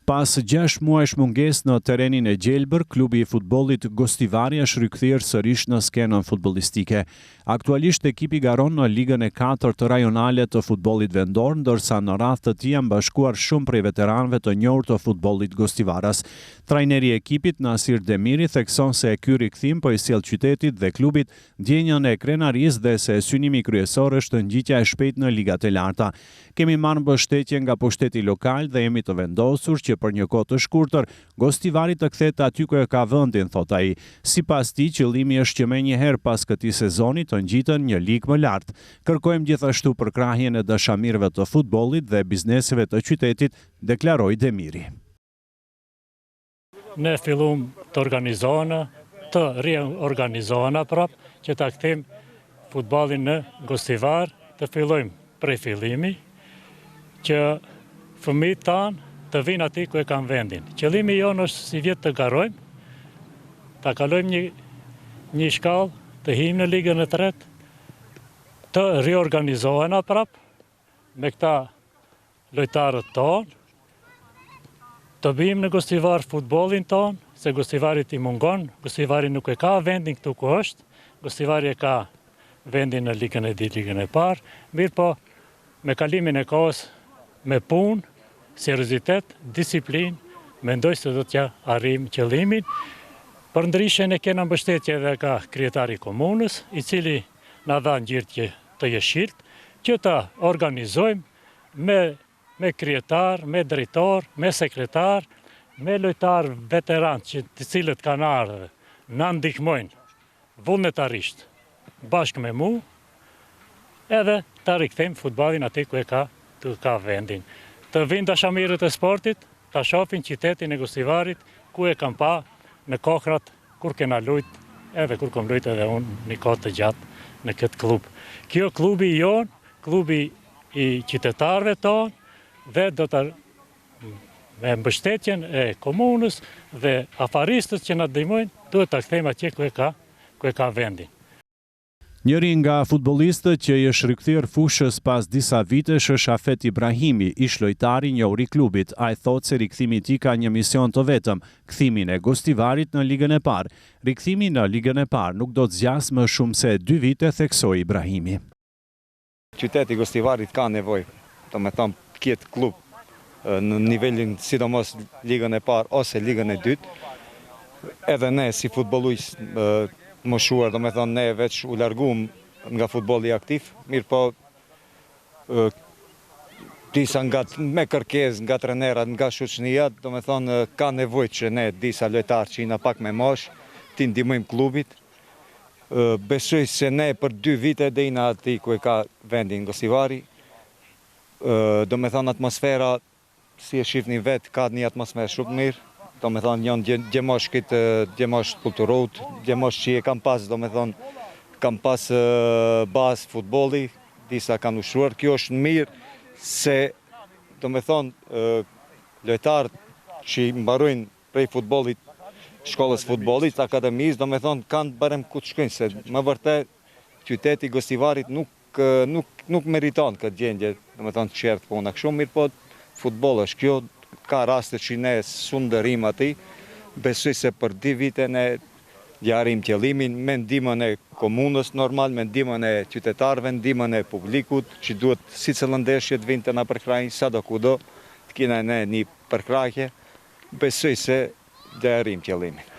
Pas 6 muajsh mungesë në terrenin e gjelbër, klubi i futbollit Gostivari është rikthyer sërish në skenën futbollistike. Aktualisht ekipi garon në ligën e 4 të rajonale të futbollit vendor, ndërsa në radhë të tij janë bashkuar shumë prej veteranëve të njohur të futbollit gostivaras. Trajneri i ekipit Nasir Demiri thekson se ky rikthim po i sjell qytetit dhe klubit ndjenjën e krenarisë dhe se synimi kryesor është ngjitja e shpejtë në ligat e larta. Kemi marrë mbështetje nga pushteti lokal dhe jemi të vendosur që për një kohë të shkurtër Gostivari të kthehet aty ku e ka vendin, thot ai. Sipas tij, qëllimi është që menjëherë pas këtij sezoni të ngjiten një ligë më lart. Kërkojmë gjithashtu përkrahjen e dashamirëve të futbollit dhe bizneseve të qytetit, deklaroi Demiri. Ne fillum të riorganizohena që ta kthejmë futbollin në Gostivar, të fillojmë prej fillimi, që fëmijët tanë të vinë aty ku e kanë vendin. Qëllimi jonë është si vjetë të garojmë, ta kalojmë një shkallë, të hijmë në ligën e tretë, të riorganizohena me këta lojtarët tonë, të bijmë në Gostivar futbollin tonë, se Gostivari i mungon, Gostivari nuk e ka vendin këtu ku është, Gostivari e ka vendin në ligën e dytë, ligën e parë, mirë po me kalimin e kohës, me punë, seriozitet, disiplinë, mendoj se do t'ja arrijmë qëllimin. Për ndryshe ne kena mbështetje edhe ka kryetari i komunës, i cili na dha ngjyrë të jeshilët, që ta organizojmë me kryetar, me drejtor, me sekretar, me lojtar veteran të cilët kanë ardhur, na ndihmojnë vullnetarisht bashkë me mu, edhe ta rikthejmë futballin aty ku e ka vendin. Të vinë dashamirët e sportit, ta shohin qytetin e Gostivarit, ku e kam pa në kohrat kur kena lujt, edhe kur kom lujt edhe unë një kohë të gjatë në këtë klub. Kjo klubi jonë, klubi i qytetarëve tonë, dhe do të me mbështetjen e komunës dhe afaristët që na ndihmojnë, duhet ta kthejmë atje ku e ka vendin. Njëri nga futbollistët që i është rikthyer fushës pas disa vitesh është Afet Ibrahimi, ish lojtari i njohur i klubit. Ai thotë se rikthimi i tij ka një mision të vetëm, kthimin e Gostivarit në ligën e parë. Rikthimi në ligën e parë nuk do të zgjasë më shumë se 2 vite, theksoi Ibrahimi. Qyteti i Gostivarit ka nevojë, domethënë këtë klub në nivelin sidomos ligën e parë ose ligën e dytë. Edhe ne si futbollues moshuar, domethënë ne veç u larguam nga futbolli aktiv, mirë po disa me kërkesë nga trenerat, nga shoqënia, domethënë ka nevojë që ne disa lojtarë që jena pak me moshë, t'i ndihmojmë klubit. Besoj se ne për 2 vite dejna aty ku e ka vendin Gostivari. Domethënë atmosfera, si e shihni vetë, ka një atmosferë shumë mirë. Domethënë janë gjemosh këtë gjemosh kulturot, gjemosh që e kam pas, domethënë kam pas bazë futbolli, disa kanë ushuar. Kjo është mirë se domethënë lojtarët që mbarojnë prej futbollit, shkollës futbollit, akademisë, domethënë kanë barem ku të shkojnë, se më vërtet qyteti i Gostivarit nuk meriton këtë gjendje, domethënë të çert puna kështu, mirë po futbolli është kjo. Ka raste që ne sundërim aty, besoj se për 2 vite ne jarim qëllimin me ndihmën e komunës normal, me ndihmën e qytetarëve, ndihmën e publikut, që duhet sicilën ndeshje të vinë të na përkrajnë sado kudo, të kena ne një përkrahje, besoj se jarim qëllimin.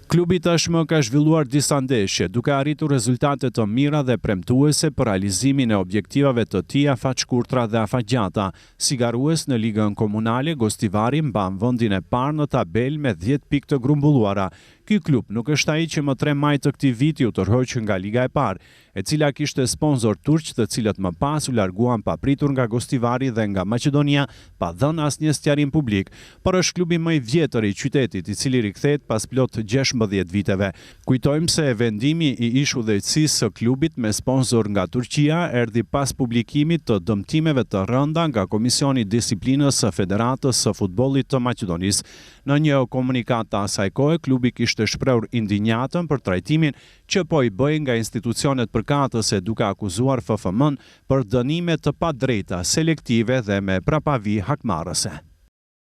Klubi tashmë ka zhvilluar disa ndeshje, duke arritur rezultate të mira dhe premtuese për realizimin e objektivave të tij afaqshkurtra dhe afaqgjata. Si garues në ligën komunale, Gostivari mban vendin e parë në tabelë me 10 pikë të grumbulluara. Ky klub nuk është ai që më 3 maj të këtij viti u tërhoq nga Liga e Parë, e cila kishte sponsor turq, të cilët më pas u larguan papritur nga Gostivari dhe nga Maqedonia, pa dhënë asnjë sqarim publik. Por është klubi më i vjetër i qytetit, i cili rikthehet pas plot 16 viteve. Kujtojmë se vendimi i ish udhëheqësisë së klubit me sponsor nga Turqia erdhi pas publikimit të dëmtimeve të rënda nga Komisioni i Disiplinës së Federatës së Futbollit të Maqedonisë. Në një komunikat të asaj kohe, klubi kishte shprehur indinjatën për trajtimin që po i bëj nga institucionet përkatëse, duke akuzuar FFM-n për dënime të padrejta, selektive dhe me prapavi hakmarrëse.